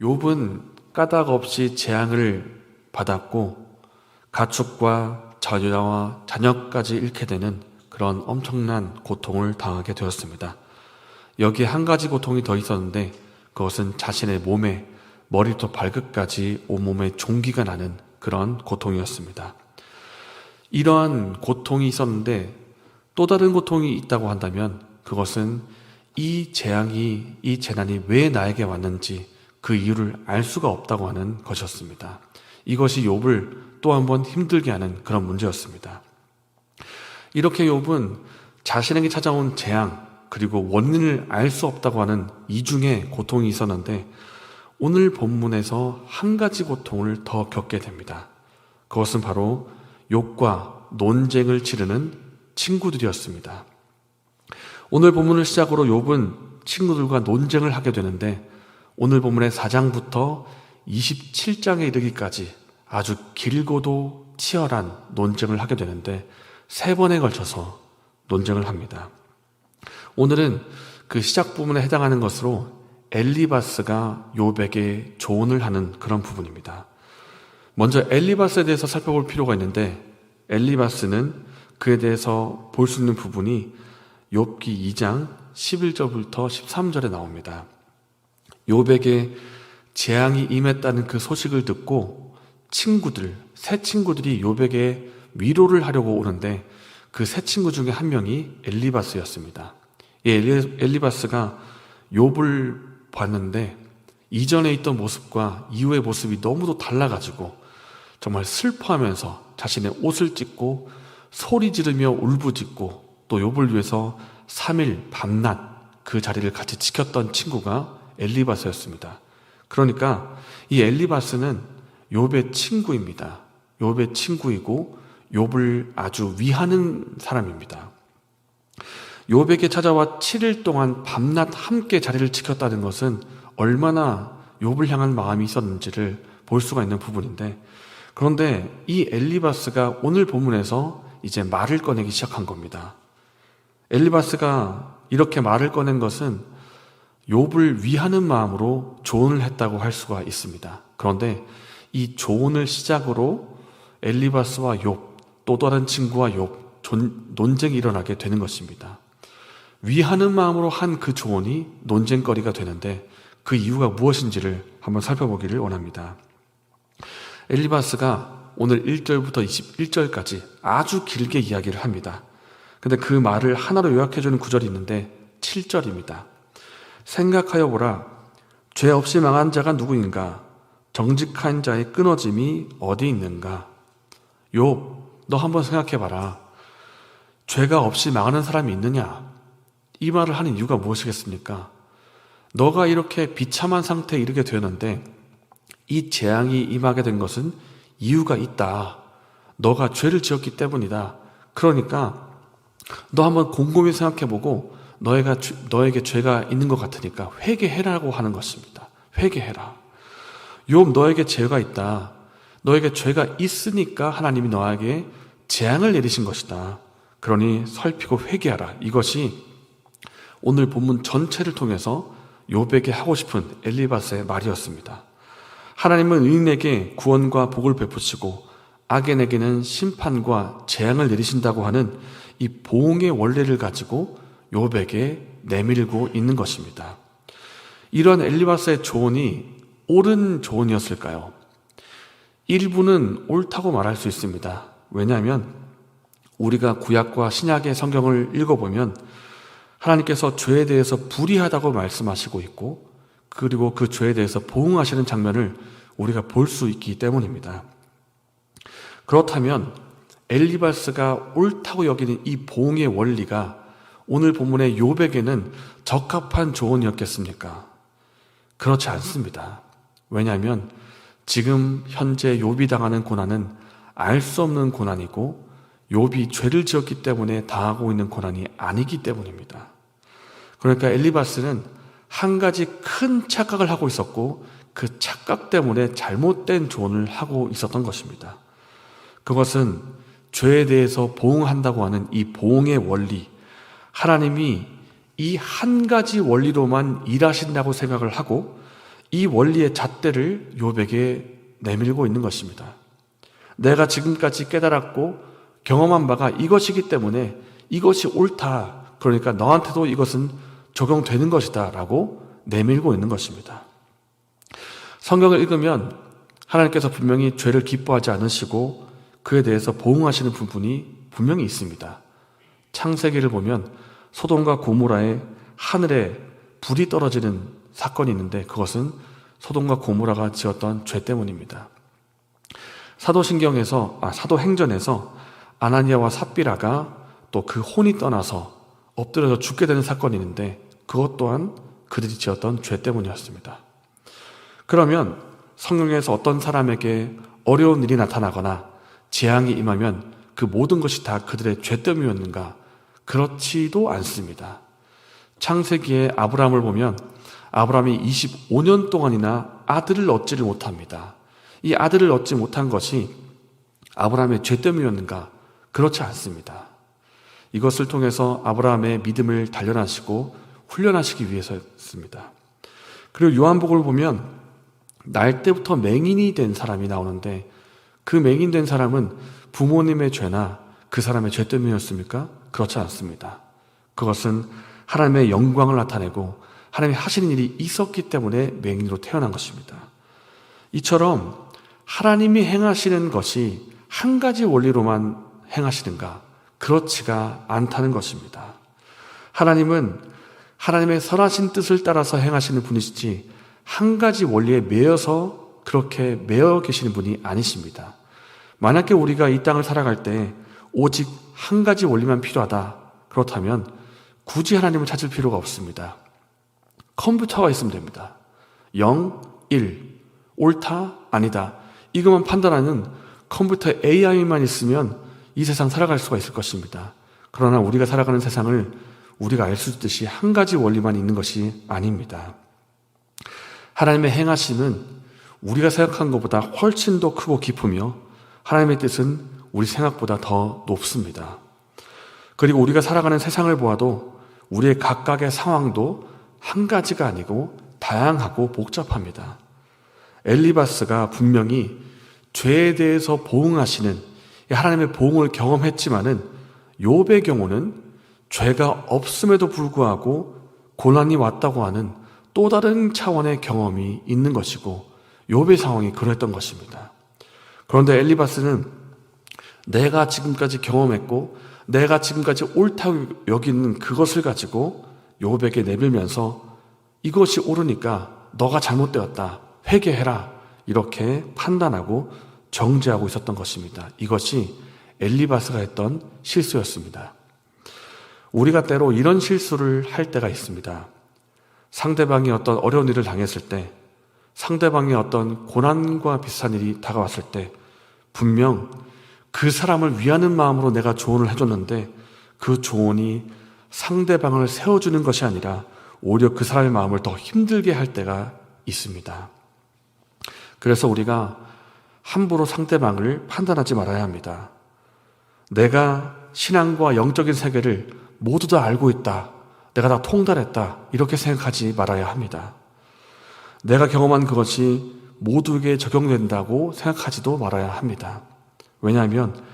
욥은 까닭 없이 재앙을 받았고 가축과 자녀와 자녀까지 잃게 되는 그런 엄청난 고통을 당하게 되었습니다. 여기에 한 가지 고통이 더 있었는데 그것은 자신의 몸에 머리부터 발끝까지 온몸에 종기가 나는 그런 고통이었습니다. 이러한 고통이 있었는데 또 다른 고통이 있다고 한다면 그것은 이 재앙이, 이 재난이 왜 나에게 왔는지 그 이유를 알 수가 없다고 하는 것이었습니다. 이것이 욥을 또 한 번 힘들게 하는 그런 문제였습니다. 이렇게 욥은 자신에게 찾아온 재앙 그리고 원인을 알 수 없다고 하는 이중의 고통이 있었는데 오늘 본문에서 한 가지 고통을 더 겪게 됩니다. 그것은 바로 욥과 논쟁을 치르는 친구들이었습니다. 오늘 본문을 시작으로 욥은 친구들과 논쟁을 하게 되는데 오늘 본문의 4장부터 27장에 이르기까지 아주 길고도 치열한 논쟁을 하게 되는데 3번에 걸쳐서 논쟁을 합니다. 오늘은 그 시작 부분에 해당하는 것으로 엘리바스가 욥에게 조언을 하는 그런 부분입니다. 먼저 엘리바스에 대해서 살펴볼 필요가 있는데 엘리바스는 그에 대해서 볼 수 있는 부분이 욥기 2장 11절부터 13절에 나옵니다. 욥에게 재앙이 임했다는 그 소식을 듣고 새 친구들이 욥에게 위로를 하려고 오는데 그 세 친구 중에 한 명이 엘리바스였습니다. 이 엘리바스가 욥을 봤는데 이전에 있던 모습과 이후의 모습이 너무도 달라가지고 정말 슬퍼하면서 자신의 옷을 찢고 소리 지르며 울부짖고 또 욥을 위해서 3일 밤낮 그 자리를 같이 지켰던 친구가 엘리바스였습니다. 그러니까 이 엘리바스는 욥의 친구입니다. 욥의 친구이고 욥을 아주 위하는 사람입니다. 욥에게 찾아와 7일 동안 밤낮 함께 자리를 지켰다는 것은 얼마나 욥을 향한 마음이 있었는지를 볼 수가 있는 부분인데 그런데 이 엘리바스가 오늘 본문에서 이제 말을 꺼내기 시작한 겁니다. 엘리바스가 이렇게 말을 꺼낸 것은 욥을 위하는 마음으로 조언을 했다고 할 수가 있습니다. 그런데 이 조언을 시작으로 엘리바스와 욥, 또 다른 친구와 욥, 논쟁이 일어나게 되는 것입니다. 위하는 마음으로 한 그 조언이 논쟁거리가 되는데 그 이유가 무엇인지를 한번 살펴보기를 원합니다. 엘리바스가 오늘 1절부터 21절까지 아주 길게 이야기를 합니다. 근데 그 말을 하나로 요약해주는 구절이 있는데 7절입니다. 생각하여 보라. 죄 없이 망한 자가 누구인가? 정직한 자의 끊어짐이 어디 있는가? 욥, 너 한번 생각해봐라. 죄가 없이 망하는 사람이 있느냐? 이 말을 하는 이유가 무엇이겠습니까? 너가 이렇게 비참한 상태에 이르게 되었는데 이 재앙이 임하게 된 것은 이유가 있다. 너가 죄를 지었기 때문이다. 그러니까 너 한번 곰곰이 생각해보고 너에게 죄가 있는 것 같으니까 회개해라고 하는 것입니다. 회개해라. 욥, 너에게 죄가 있다. 너에게 죄가 있으니까 하나님이 너에게 재앙을 내리신 것이다. 그러니 살피고 회개하라. 이것이 오늘 본문 전체를 통해서 욥에게 하고 싶은 엘리바스의 말이었습니다. 하나님은 의인에게 구원과 복을 베푸시고 악인에게는 심판과 재앙을 내리신다고 하는 이 보응의 원리를 가지고 욥에게 내밀고 있는 것입니다. 이러한 엘리바스의 조언이 옳은 조언이었을까요? 일부는 옳다고 말할 수 있습니다. 왜냐하면 우리가 구약과 신약의 성경을 읽어보면 하나님께서 죄에 대해서 불의하다고 말씀하시고 있고 그리고 그 죄에 대해서 보응하시는 장면을 우리가 볼 수 있기 때문입니다. 그렇다면 엘리바스가 옳다고 여기는 이 보응의 원리가 오늘 본문의 욥에게는 적합한 조언이었겠습니까? 그렇지 않습니다. 왜냐하면 지금 현재 욥이 당하는 고난은 알 수 없는 고난이고 욥이 죄를 지었기 때문에 당하고 있는 고난이 아니기 때문입니다. 그러니까 엘리바스는 한 가지 큰 착각을 하고 있었고 그 착각 때문에 잘못된 조언을 하고 있었던 것입니다. 그것은 죄에 대해서 보응한다고 하는 이 보응의 원리, 하나님이 이 한 가지 원리로만 일하신다고 생각을 하고 이 원리의 잣대를 욥에게 내밀고 있는 것입니다. 내가 지금까지 깨달았고 경험한 바가 이것이기 때문에 이것이 옳다. 그러니까 너한테도 이것은 적용되는 것이다 라고 내밀고 있는 것입니다. 성경을 읽으면 하나님께서 분명히 죄를 기뻐하지 않으시고 그에 대해서 보응하시는 부분이 분명히 있습니다. 창세기를 보면 소돔과 고모라에 하늘에 불이 떨어지는 사건이 있는데 그것은 소돔과 고모라가 지었던 죄 때문입니다. 사도행전에서 아나니아와 삽비라가 또 그 혼이 떠나서 엎드려서 죽게 되는 사건이 있는데 그것 또한 그들이 지었던 죄 때문이었습니다. 그러면 성경에서 어떤 사람에게 어려운 일이 나타나거나 재앙이 임하면 그 모든 것이 다 그들의 죄 때문이었는가? 그렇지도 않습니다. 창세기에 아브라함을 보면 아브라함이 25년 동안이나 아들을 얻지를 못합니다. 이 아들을 얻지 못한 것이 아브라함의 죄 때문이었는가? 그렇지 않습니다. 이것을 통해서 아브라함의 믿음을 단련하시고 훈련하시기 위해서였습니다. 그리고 요한복음을 보면 날 때부터 맹인이 된 사람이 나오는데 그 맹인된 사람은 부모님의 죄나 그 사람의 죄 때문이었습니까? 그렇지 않습니다. 그것은 하나님의 영광을 나타내고 하나님이 하시는 일이 있었기 때문에 맹인으로 태어난 것입니다. 이처럼 하나님이 행하시는 것이 한 가지 원리로만 행하시는가? 그렇지가 않다는 것입니다. 하나님은 하나님의 선하신 뜻을 따라서 행하시는 분이시지 한 가지 원리에 매여서 그렇게 매여 계시는 분이 아니십니다. 만약에 우리가 이 땅을 살아갈 때 오직 한 가지 원리만 필요하다. 그렇다면 굳이 하나님을 찾을 필요가 없습니다. 컴퓨터가 있으면 됩니다. 0, 1, 옳다, 아니다. 이것만 판단하는 컴퓨터 AI만 있으면 이 세상 살아갈 수가 있을 것입니다. 그러나 우리가 살아가는 세상을 우리가 알 수 있듯이 한 가지 원리만 있는 것이 아닙니다. 하나님의 행하심은 우리가 생각한 것보다 훨씬 더 크고 깊으며 하나님의 뜻은 우리 생각보다 더 높습니다. 그리고 우리가 살아가는 세상을 보아도 우리의 각각의 상황도 한 가지가 아니고 다양하고 복잡합니다. 엘리바스가 분명히 죄에 대해서 보응하시는 하나님의 보응을 경험했지만은 욥의 경우는 죄가 없음에도 불구하고 고난이 왔다고 하는 또 다른 차원의 경험이 있는 것이고 욥의 상황이 그랬던 것입니다. 그런데 엘리바스는 내가 지금까지 경험했고 내가 지금까지 옳다고 여기는 그것을 가지고 욥에게 내밀면서 이것이 옳으니까 너가 잘못되었다. 회개해라. 이렇게 판단하고 정죄하고 있었던 것입니다. 이것이 엘리바스가 했던 실수였습니다. 우리가 때로 이런 실수를 할 때가 있습니다. 상대방이 어떤 어려운 일을 당했을 때, 상대방이 어떤 고난과 비슷한 일이 다가왔을 때 분명 그 사람을 위하는 마음으로 내가 조언을 해줬는데 그 조언이 상대방을 세워주는 것이 아니라 오히려 그 사람의 마음을 더 힘들게 할 때가 있습니다. 그래서 우리가 함부로 상대방을 판단하지 말아야 합니다. 내가 신앙과 영적인 세계를 모두 다 알고 있다. 내가 다 통달했다. 이렇게 생각하지 말아야 합니다. 내가 경험한 그것이 모두에게 적용된다고 생각하지도 말아야 합니다. 왜냐하면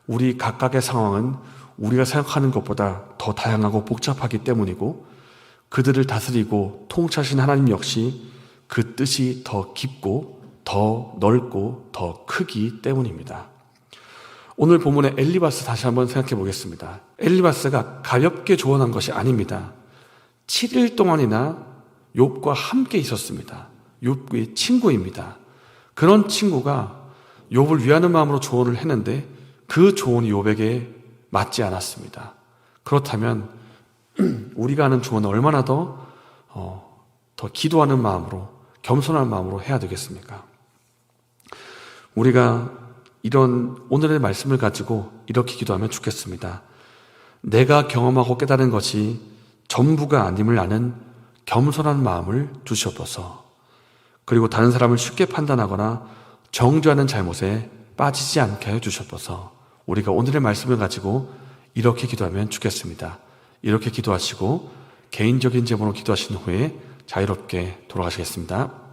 우리 각각의 상황은 우리가 생각하는 것보다 더 다양하고 복잡하기 때문이고 그들을 다스리고 통치하신 하나님 역시 그 뜻이 더 깊고 더 넓고 더 크기 때문입니다. 오늘 본문의 엘리바스 다시 한번 생각해 보겠습니다. 엘리바스가 가볍게 조언한 것이 아닙니다. 7일 동안이나 욥과 함께 있었습니다. 욥의 친구입니다. 그런 친구가 욥을 위하는 마음으로 조언을 했는데 그 조언이 욥에게 맞지 않았습니다. 그렇다면 우리가 하는 조언은 얼마나 더 기도하는 마음으로 겸손한 마음으로 해야 되겠습니까? 우리가 이런 오늘의 말씀을 가지고 이렇게 기도하면 좋겠습니다. 내가 경험하고 깨달은 것이 전부가 아님을 아는 겸손한 마음을 주시옵소서. 그리고 다른 사람을 쉽게 판단하거나 정죄하는 잘못에 빠지지 않게 해주시옵소서. 우리가 오늘의 말씀을 가지고 이렇게 기도하면 좋겠습니다. 이렇게 기도하시고 개인적인 제목으로 기도하신 후에 자유롭게 돌아가시겠습니다.